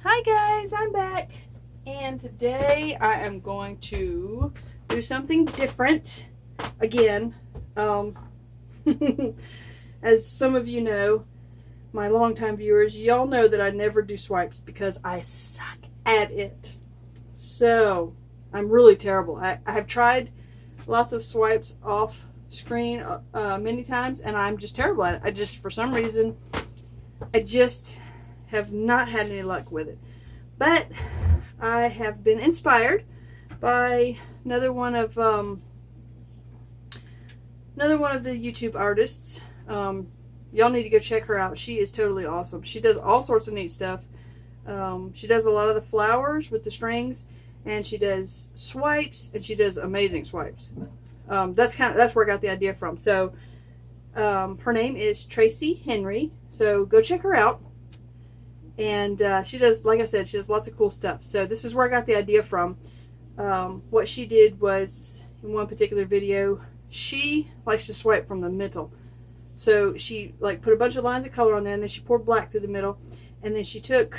Hi guys, I'm back, and today I am going to do something different again. As some of you know, my longtime viewers, y'all know that I never do swipes because I suck at it. So I'm really terrible. I have tried lots of swipes off screen many times, and I'm just terrible at it. For some reason, I just have not had any luck with it. But I have been inspired by another one of the YouTube artists. Y'all need to go check her out. She is totally awesome. She does all sorts of neat stuff. She does a lot of the flowers with the strings, and she does swipes, and she does amazing swipes. That's where I got the idea from. So her name is Tracy Henry. So go check her out. And she does, like I said, she does lots of cool stuff. So this is where I got the idea from. What she did was, in one particular video, she likes to swipe from the middle. So she put a bunch of lines of color on there, and then she poured black through the middle, and then she took,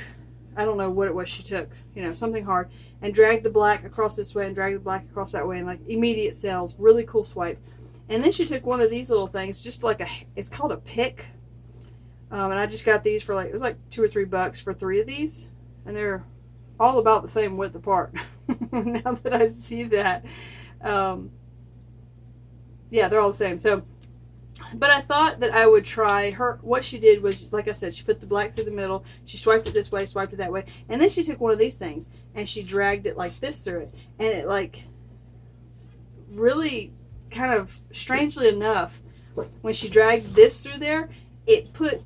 I don't know what it was she took, something hard, and dragged the black across this way and dragged the black across that way, and immediate cells, really cool swipe. And then she took one of these little things, just it's called a pick. And I just got these for it was $2 or $3 for 3 of these, and they're all about the same width apart. Now that I see that, yeah, they're all the same. So, but I thought that I would try what she did was, like I said, she put the black through the middle, she swiped it this way, swiped it that way, and then she took one of these things and she dragged it like this through it, and it really kind of strangely enough, when she dragged this through there, it put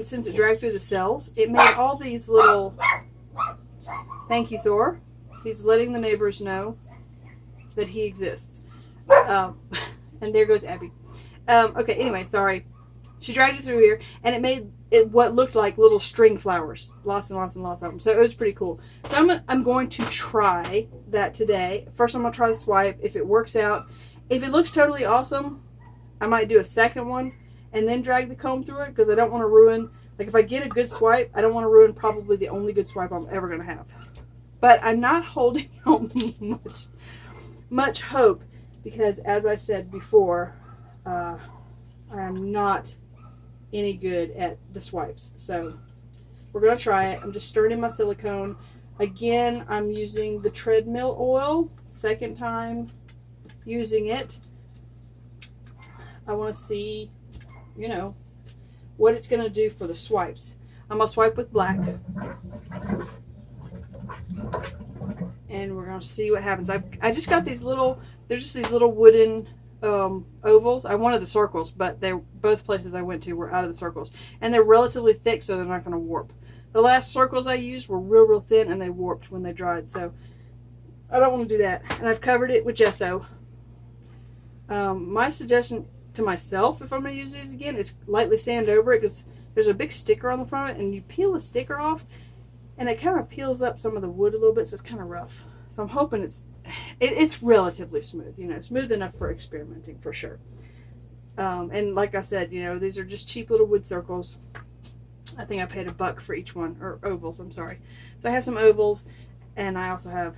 since it dragged through the cells, it made all these little, thank you, Thor. He's letting the neighbors know that he exists. And there goes Abby. Okay, anyway, sorry. She dragged it through here, and it made it what looked like little string flowers. Lots and lots and lots of them. So it was pretty cool. So I'm going to try that today. First, I'm going to try the swipe. If it works out, if it looks totally awesome, I might do a second one and then drag the comb through it, because I don't want to ruin, if I get a good swipe, I don't want to ruin probably the only good swipe I'm ever going to have. But I'm not holding out much hope, because as I said before, I am not any good at the swipes. So we're going to try it. I'm just stirring in my silicone. Again, I'm using the treadmill oil, second time using it. I want to see what it's going to do for the swipes. I'm going to swipe with black, and we're going to see what happens. I just got these little, they're just these little wooden ovals. I wanted the circles, but both places I went to were out of the circles, and they're relatively thick, so they're not going to warp. The last circles I used were real thin, and they warped when they dried, so I don't want to do that. And I've covered it with gesso. My suggestion to myself, if I'm going to use these again, is lightly sand over it, because there's a big sticker on the front of it, and you peel the sticker off, and it kind of peels up some of the wood a little bit, so it's kind of rough. So I'm hoping it's relatively smooth, smooth enough for experimenting for sure. And like I said, these are just cheap little wood circles. I think I paid $1 for each one, or ovals, I'm sorry. So I have some ovals, and I also have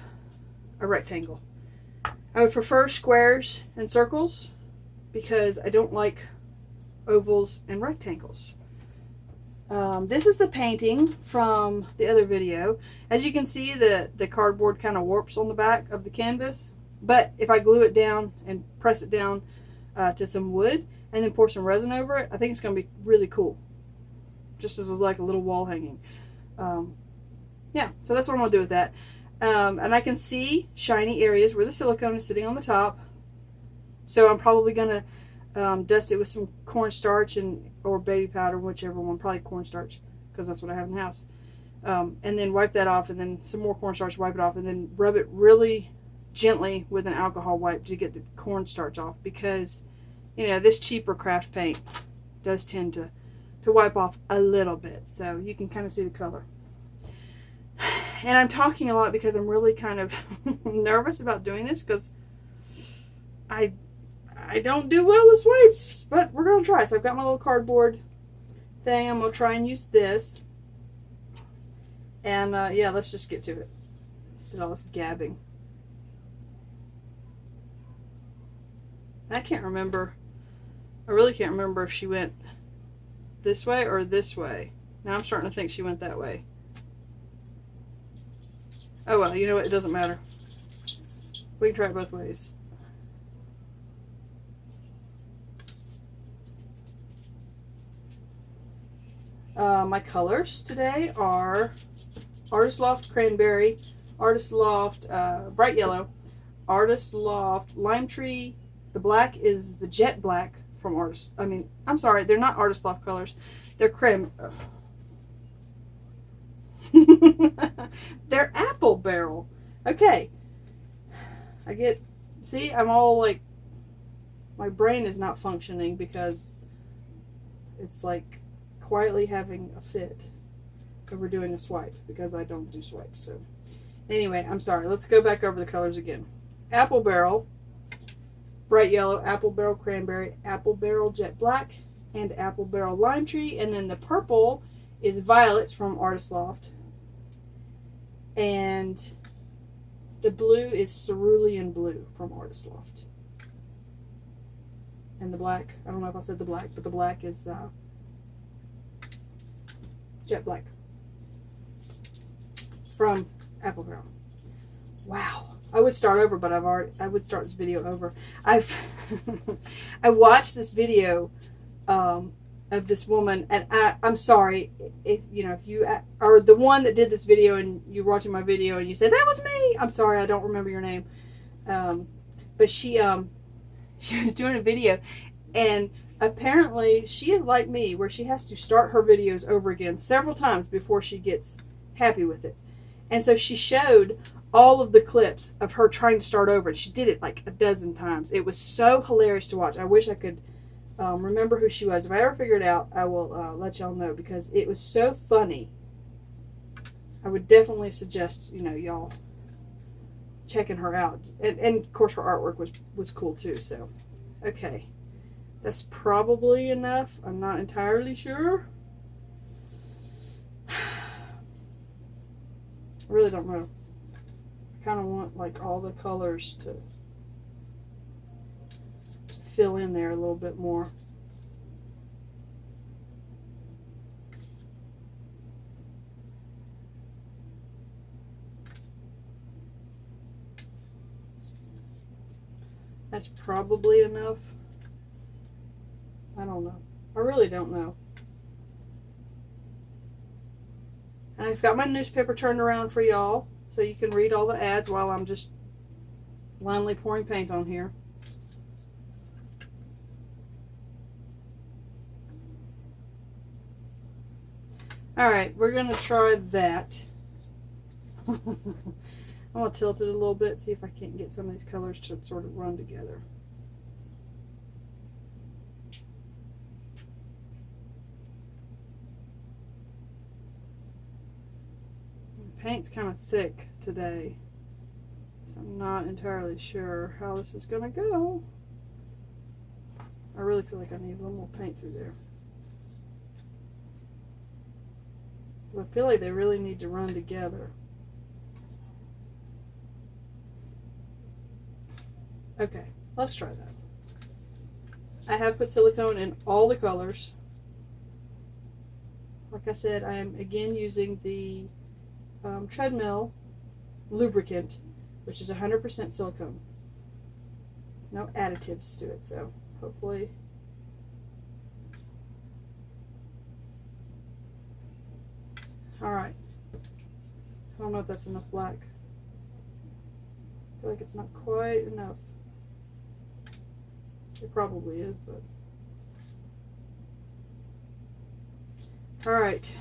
a rectangle. I would prefer squares and circles, because I don't like ovals and rectangles. This is the painting from the other video. As you can see, the cardboard kind of warps on the back of the canvas, but if I glue it down and press it down to some wood and then pour some resin over it, I think it's going to be really cool, just as a little wall hanging. Yeah, so that's what I'm going to do with that. And I can see shiny areas where the silicone is sitting on the top. So I'm probably going to dust it with some cornstarch or baby powder, whichever one, probably cornstarch, because that's what I have in the house. And then wipe that off, and then some more cornstarch, wipe it off, and then rub it really gently with an alcohol wipe to get the cornstarch off, because, this cheaper craft paint does tend to wipe off a little bit. So you can kind of see the color. And I'm talking a lot because I'm really kind of nervous about doing this, because I don't do well with swipes, but we're going to try. So I've got my little cardboard thing. I'm going to try and use this. And yeah, let's just get to it. Instead of all this gabbing. I can't remember. I really can't remember if she went this way or this way. Now I'm starting to think she went that way. Oh well, you know what? It doesn't matter. We can try it both ways. My colors today are Artist Loft Cranberry, Artist Loft Bright Yellow, Artist Loft Lime Tree. The black is the Jet Black from Artist. I'm sorry, they're not Artist Loft colors. They're creme. They're Apple Barrel. Okay. See, I'm all like, my brain is not functioning because it's like quietly having a fit over doing a swipe because I don't do swipes. So anyway, I'm sorry. Let's go back over the colors again. Apple Barrel, Bright Yellow, Apple Barrel Cranberry, Apple Barrel Jet Black, and Apple Barrel Lime Tree. And then the purple is Violet from Artist Loft. And the blue is Cerulean Blue from Artist Loft. And the black, I don't know if I said the black, but the black is Jet Black from Apple Barrel. Wow. I would start over, but I would start this video over. I watched this video of this woman, and I'm sorry if you are the one that did this video and you're watching my video and you said that was me. I'm sorry, I don't remember your name. But she was doing a video, and apparently she is like me, where she has to start her videos over again several times before she gets happy with it. And so she showed all of the clips of her trying to start over, and she did it like a dozen times. It was so hilarious to watch. I wish I could remember who she was. If I ever figure it out, I will let y'all know, because it was so funny. I would definitely suggest y'all checking her out, and of course her artwork was cool too. So okay, that's probably enough. I'm not entirely sure. I really don't know. I kind of want like all the colors to fill in there a little bit more. That's probably enough. I don't know. I really don't know. And I've got my newspaper turned around for y'all, so you can read all the ads while I'm just blindly pouring paint on here. Alright, we're going to try that. I'm going to tilt it a little bit, see if I can't get some of these colors to sort of run together. The paint's kind of thick today, so I'm not entirely sure how this is going to go. I really feel like I need a little more paint through there. I feel like they really need to run together. Okay, let's try that. I have put silicone in all the colors. Like I said, I am again using the treadmill lubricant, which is 100% silicone. No additives to it, so hopefully. Alright. I don't know if that's enough black. I feel like it's not quite enough. It probably is, but. Alright.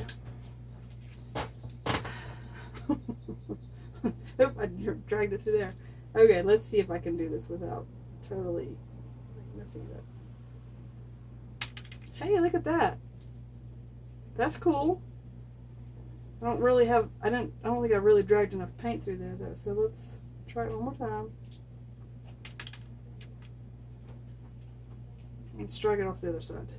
Oop, I dragged it through there. Okay, let's see if I can do this without totally messing it up. Hey, look at that. That's cool. I don't think I really dragged enough paint through there though, so let's try it one more time. Let's drag it off the other side.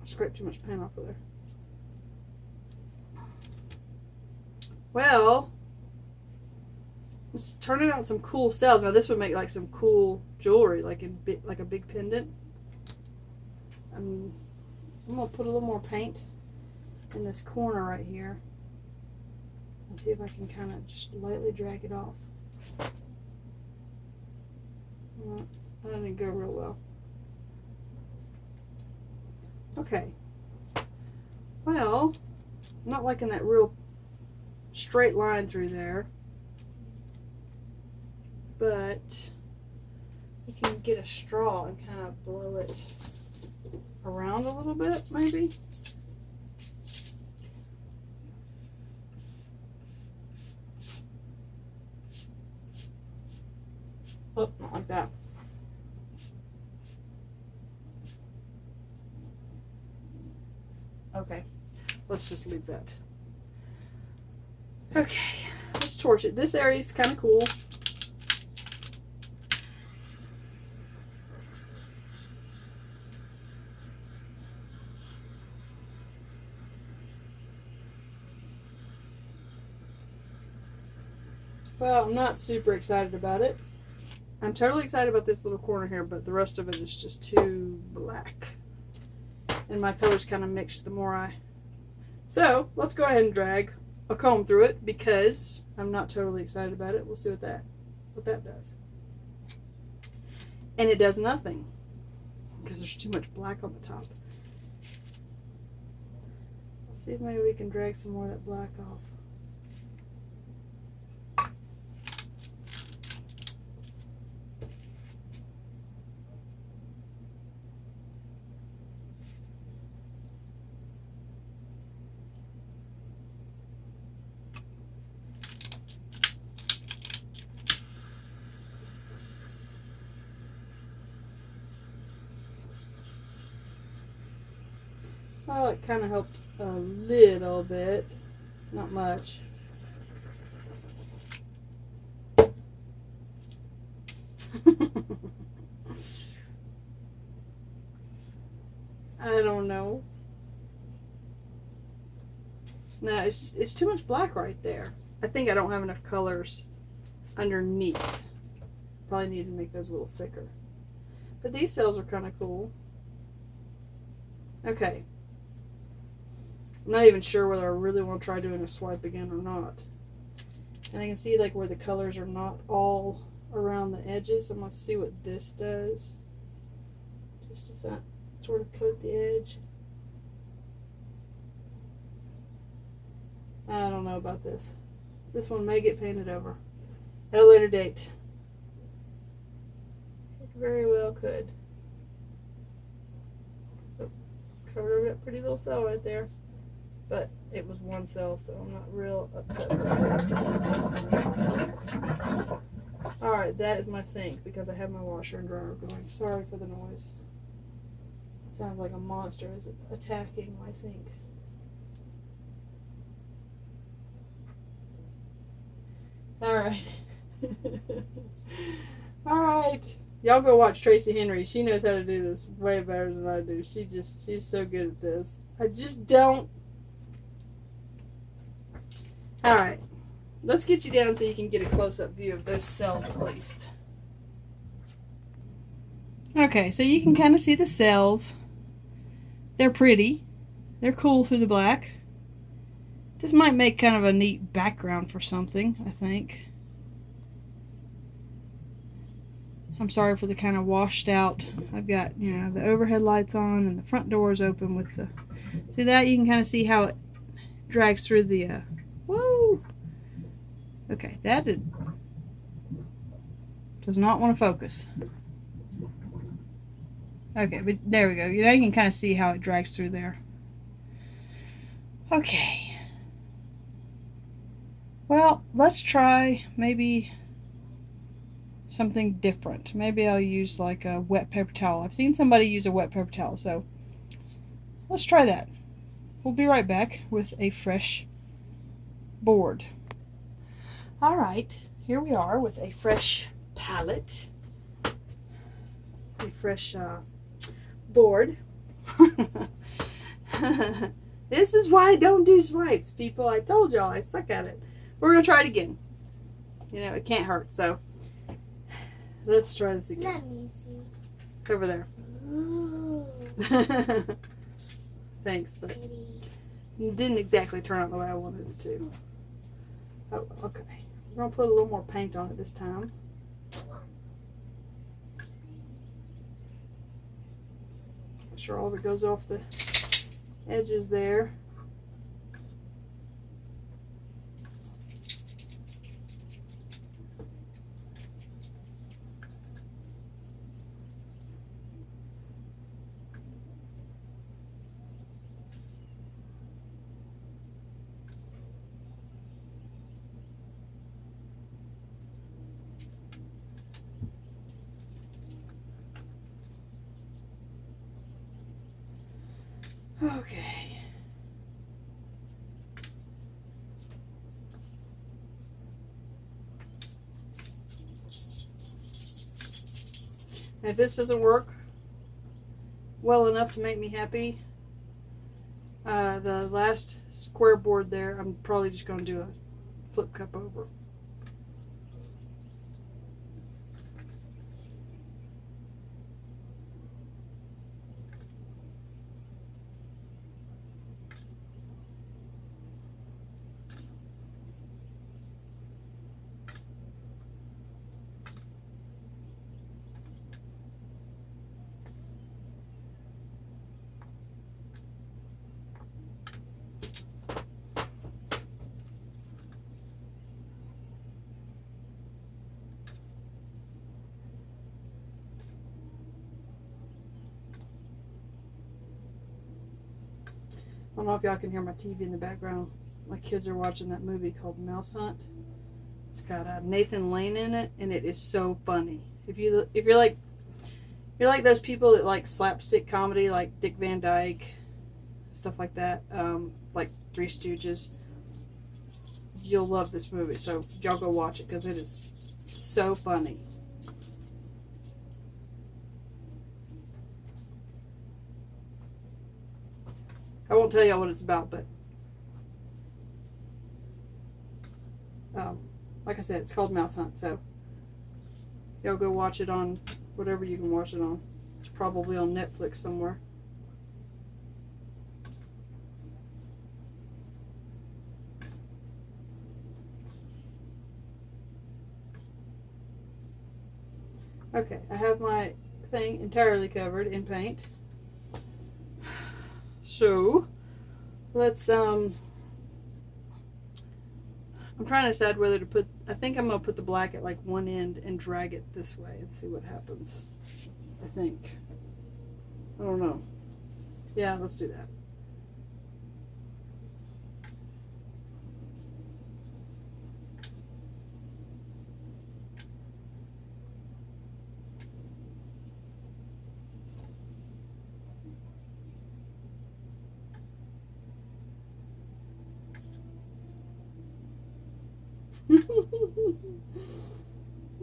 scraped too much paint off of there. Well, it's turning out some cool cells. Now this would make like some cool jewelry, like like a big pendant. I'm gonna put a little more paint in this corner right here and see if I can kind of just lightly drag it off. Well, that didn't go real well. Okay. Well, I'm not liking that real straight line through there, but you can get a straw and kind of blow it around a little bit, maybe. Oh, not like that. Okay, let's just leave that. Okay, let's torch it. This area is kind of cool. Well, I'm not super excited about it. I'm totally excited about this little corner here, but the rest of it is just too black. And my colors kind of mix the more I... So, let's go ahead and drag a comb through it because I'm not totally excited about it. We'll see what that does. And it does nothing because there's too much black on the top. Let's see if maybe we can drag some more of that black off. Well, it kind of helped a little bit, not much. I don't know. No, it's too much black right there. I think I don't have enough colors underneath. Probably need to make those a little thicker. But these cells are kind of cool. Okay. I'm not even sure whether I really want to try doing a swipe again or not. And I can see like where the colors are not all around the edges. I'm going to see what this does. Just as that sort of coat the edge. I don't know about this. This one may get painted over at a later date. It very well could. Oh, covered over that pretty little cell right there. But it was one cell, so I'm not real upset about it. Alright, that is my sink because I have my washer and dryer going. Sorry for the noise. It sounds like a monster is attacking my sink. Alright. Alright. Y'all go watch Tracy Henry. She knows how to do this way better than I do. She's so good at this. I just don't. Alright, let's get you down so you can get a close-up view of those cells at least. Okay, so you can kind of see the cells. They're pretty. They're cool through the black. This might make kind of a neat background for something, I think. I'm sorry for the kind of washed out. I've got, you know, the overhead lights on and the front doors open with the... See that? You can kind of see how it drags through the... Woo! Okay, that does not want to focus. Okay, but there we go. You know, you can kind of see how it drags through there. Okay. Well, let's try maybe something different. Maybe I'll use like a wet paper towel. I've seen somebody use a wet paper towel, so let's try that. We'll be right back with a fresh board. Alright, here we are with a fresh palette. A fresh board. This is why I don't do swipes, people. I told y'all I suck at it. We're going to try it again. You know, it can't hurt, so let's try this again. Let me see. It's over there. Ooh, Thanks, but pretty. it didn't exactly turn out the way I wanted it to. Oh, okay. We're going to put a little more paint on it this time. Make sure all of it goes off the edges there. Okay. And if this doesn't work well enough to make me happy, the last square board there, I'm probably just going to do a flip cup over. I don't know if y'all can hear my TV in the background. My kids are watching that movie called Mouse Hunt. It's got Nathan Lane in it, and it is so funny. If you're like those people that like slapstick comedy, like Dick Van Dyke, stuff like that, like Three Stooges, you'll love this movie. So y'all go watch it because it is so funny. I won't tell y'all what it's about, but like I said, it's called Mouse Hunt, so y'all go watch it on whatever you can watch it on. It's probably on Netflix somewhere. Okay, I have my thing entirely covered in paint. So let's I'm trying to decide whether to put, I think I'm going to put the black at like one end and drag it this way and see what happens. I think. I don't know. Yeah, let's do that.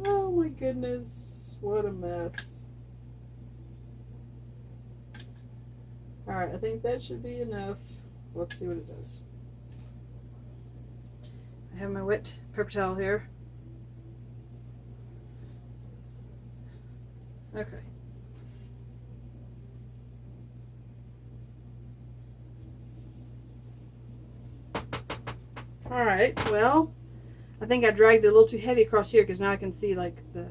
Oh my goodness, what a mess. Alright, I think that should be enough. Let's see what it does. I have my wet paper towel here. Okay. Alright, well, I think I dragged it a little too heavy across here because now I can see like the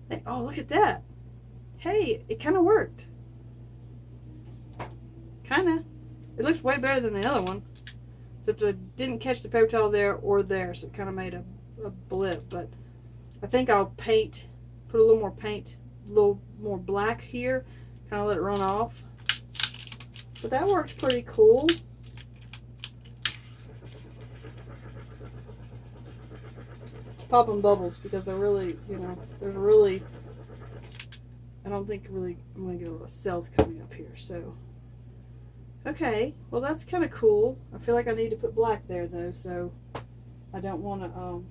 thing. Oh, look at that. Hey, it kind of worked. Kind of. It looks way better than the other one. Except I didn't catch the paper towel there or there, so it kind of made a blip. But I think I'll paint, put a little more paint, a little more black here. Kind of let it run off. But that works pretty cool. Popping bubbles because they're really, you know, there's really, I don't think really, I'm going to get a lot of cells coming up here, so. Okay, well that's kind of cool. I feel like I need to put black there though, so I don't want to,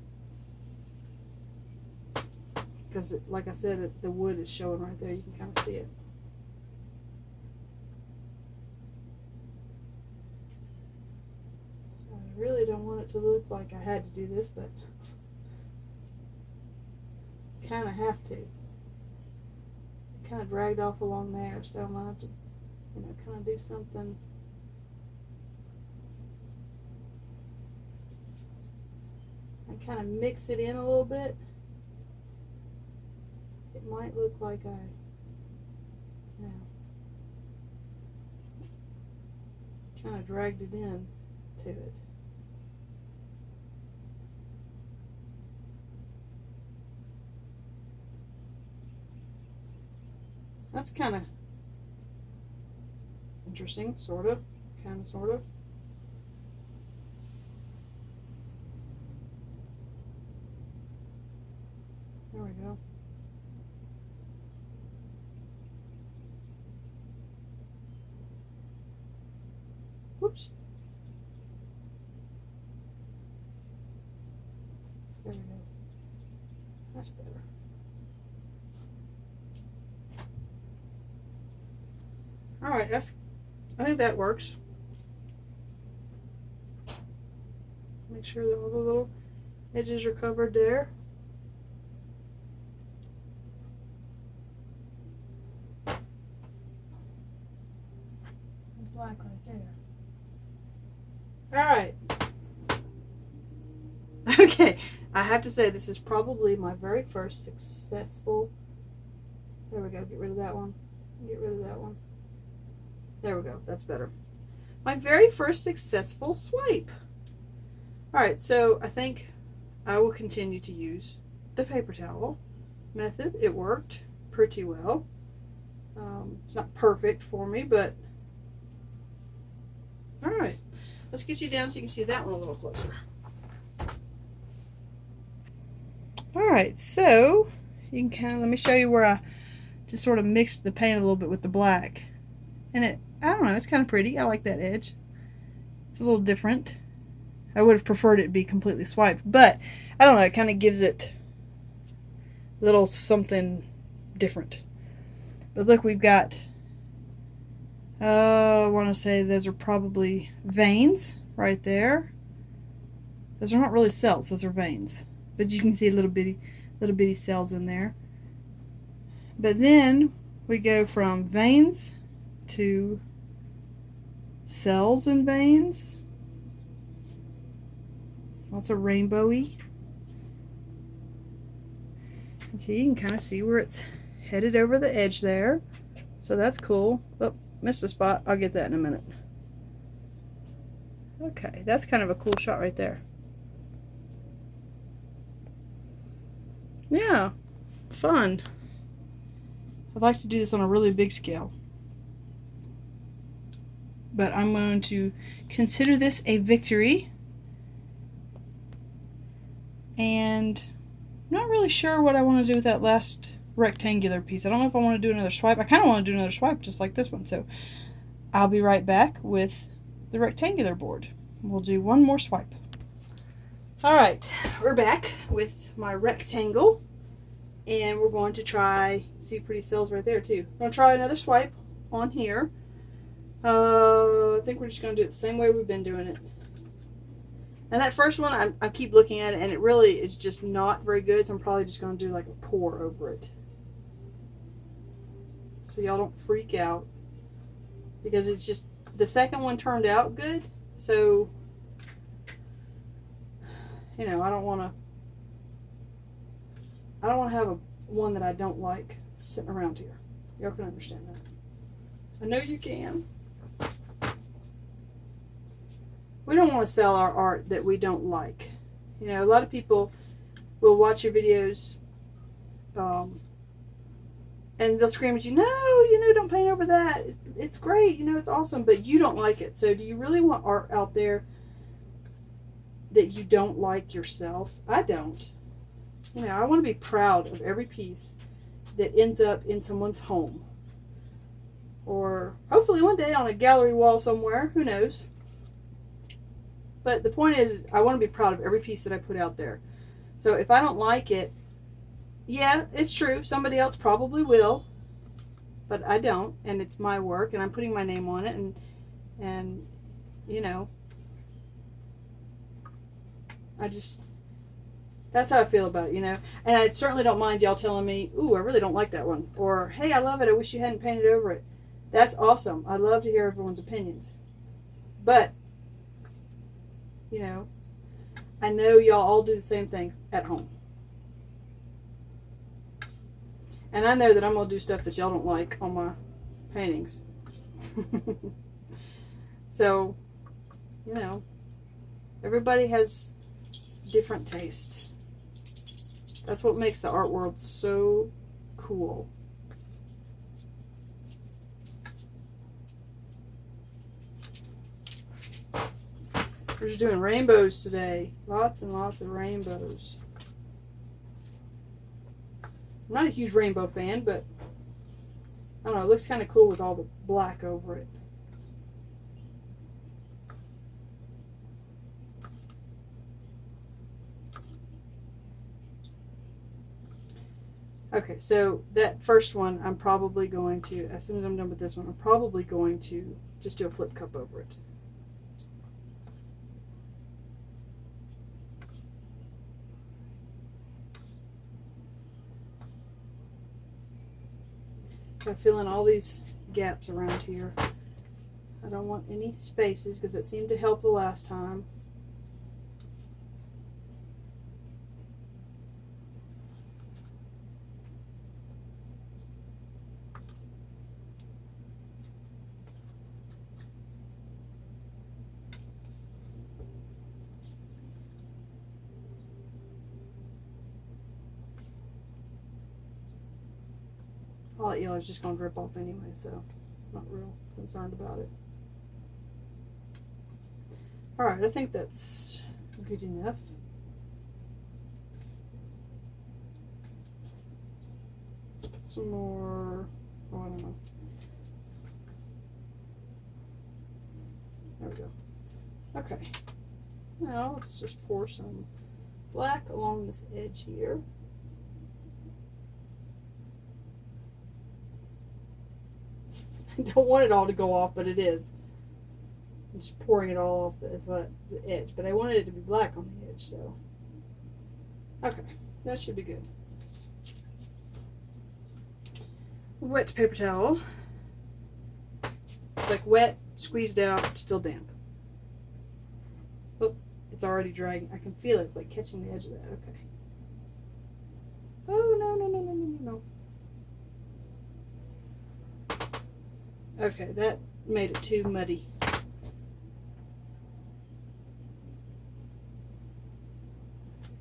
because like I said, the wood is showing right there, you can kind of see it. it to look like I had to do this, but kind of have to. It kind of dragged off along there, so I'm gonna have to, you know, kind of do something. And kind of mix it in a little bit. It might look like I, you know, kind of dragged it in to it. That's kind of interesting, sort of, kind of, sort of. There we go. Whoops. There we go. That's better. Alright, I think that works. Make sure that all the little edges are covered there. Black right there. Alright. Okay, I have to say this is probably my very first successful. There we go, get rid of that one. Get rid of that one. There we go, that's better. My very first successful swipe. Alright, so I think I will continue to use the paper towel method. It worked pretty well. It's not perfect for me, but alright. Let's get you down so you can see that one a little closer. Alright, so you can kind of, let me show you where I just sort of mixed the paint a little bit with the black. And it, I don't know, it's kind of pretty. I like that edge. It's a little different. I would have preferred it to be completely swiped, but I don't know, it kind of gives it a little something different. But look, we've got, I want to say those are probably veins right there. Those are not really cells, those are veins. But you can see little bitty cells in there. But then we go from veins to cells and veins. Lots of rainbowy. And see, you can kind of see where it's headed over the edge there. So that's cool. Oh, missed a spot. I'll get that in a minute. Okay, that's kind of a cool shot right there. Yeah, fun. I'd like to do this on a really big scale. But I'm going to consider this a victory. And I'm not really sure what I want to do with that last rectangular piece. I don't know if I want to do another swipe. I kind of want to do another swipe just like this one. So I'll be right back with the rectangular board. We'll do one more swipe. Alright, we're back with my rectangle. And we're going to try, see pretty cells right there too. I'm going to try another swipe on here. I think we're just going to do it the same way we've been doing it. And that first one, I keep looking at it, and it really is just not very good, so I'm probably just going to do like a pour over it. So y'all don't freak out. Because it's just, the second one turned out good, so, you know, I don't want to have one that I don't like sitting around here. Y'all can understand that. I know you can. We don't want to sell our art that we don't like. You know, a lot of people will watch your videos and they'll scream at you, no, you know, don't paint over that. It's great, you know, it's awesome, but you don't like it. So do you really want art out there that you don't like yourself? I don't. You know, I want to be proud of every piece that ends up in someone's home. Or hopefully one day on a gallery wall somewhere, who knows. But the point is, I want to be proud of every piece that I put out there. So if I don't like it, yeah, it's true. Somebody else probably will. But I don't. And it's my work. And I'm putting my name on it. And you know, That's how I feel about it, you know. And I certainly don't mind y'all telling me, ooh, I really don't like that one. Or, hey, I love it. I wish you hadn't painted over it. That's awesome. I love to hear everyone's opinions. But, you know, I know y'all all do the same thing at home. And I know that I'm going to do stuff that y'all don't like on my paintings. So, you know, everybody has different tastes. That's what makes the art world so cool. We're just doing rainbows today. Lots and lots of rainbows. I'm not a huge rainbow fan, but I don't know, it looks kind of cool with all the black over it. Okay, so that first one, I'm probably going to, as soon as I'm done with this one, I'm probably going to just do a flip cup over it. I'm filling all these gaps around here. I don't want any spaces because it seemed to help the last time. All that yellow is just going to drip off anyway, so I'm not real concerned about it. Alright, I think that's good enough. Let's put some more, oh, I don't know. There we go. Okay. Now let's just pour some black along this edge here. I don't want it all to go off, but it is. I'm just pouring it all off the edge, but I wanted it to be black on the edge, so. Okay, that should be good. Wet paper towel. It's like wet, squeezed out, still damp. Oh, it's already drying. I can feel it. It's like catching the edge of that. Okay. Oh, no, no, no, no, no, no. Okay, that made it too muddy.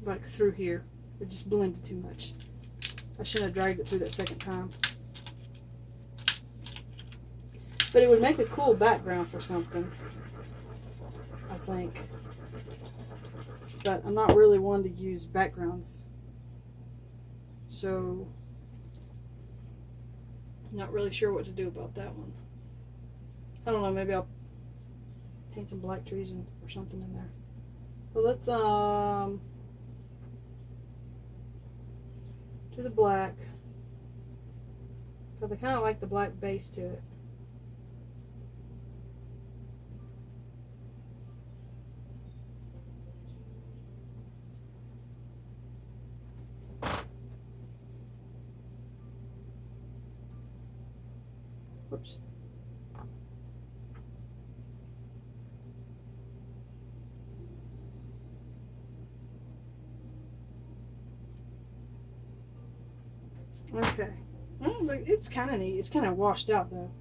Like through here. It just blended too much. I shouldn't have dragged it through that second time. But it would make a cool background for something, I think. But I'm not really one to use backgrounds. So, I'm not really sure what to do about that one. I don't know, maybe I'll paint some black trees or something in there. So let's do the black, because I kind of like the black base to it. Whoops. Okay. It's kind of neat. It's kind of washed out though,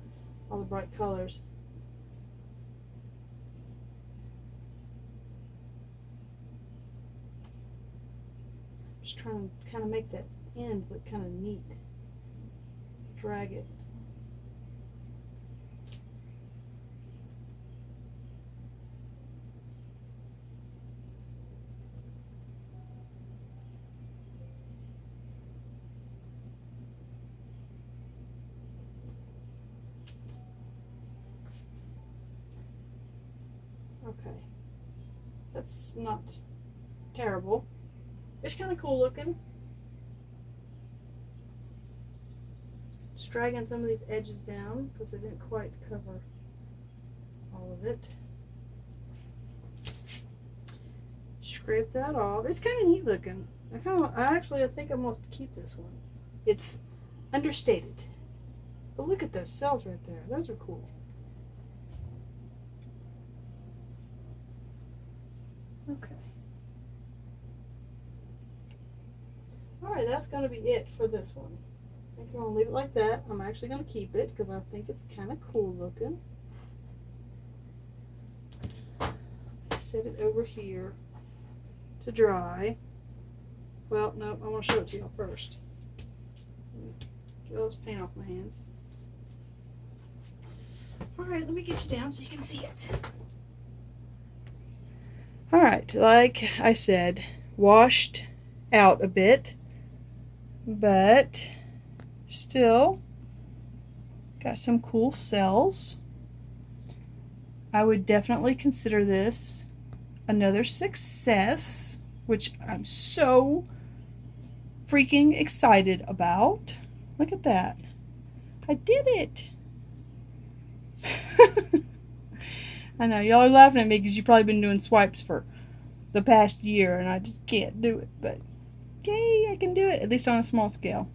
all the bright colors. Just trying to kind of make that end look kind of neat. Drag it. Okay, that's not terrible. It's kind of cool looking. Just dragging some of these edges down because I didn't quite cover all of it. scrape that off. It's kind of neat looking. I think I'm going to keep this one. It's understated. But look at those cells right there. Those are cool. Okay. Alright, that's going to be it for this one. I think I'm going to leave it like that. I'm actually going to keep it because I think it's kind of cool looking. Set it over here to dry. Well, no, I want to show it to y'all first. Get all this paint off my hands. Alright, let me get you down so you can see it. Alright, like I said, washed out a bit, but still got some cool cells. I would definitely consider this another success, which I'm so freaking excited about. Look at that. I did it. I know y'all are laughing at me because you've probably been doing swipes for the past year and I just can't do it, but yay, I can do it, at least on a small scale.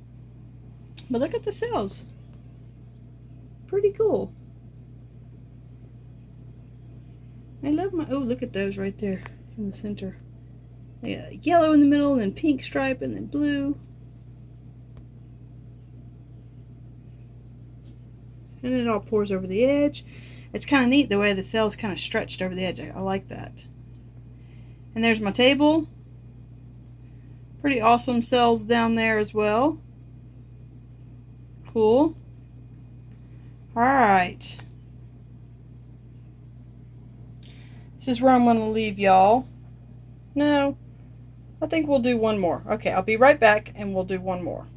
But look at the cells. Pretty cool. I love my, oh, look at those right there in the center. They got yellow in the middle, and then pink stripe, and then blue. And then it all pours over the edge. It's kind of neat the way the cells kind of stretched over the edge. I like that. And there's my table. Pretty awesome cells down there as well. Cool. Alright. This is where I'm going to leave y'all. No, I think we'll do one more. Okay, I'll be right back and we'll do one more.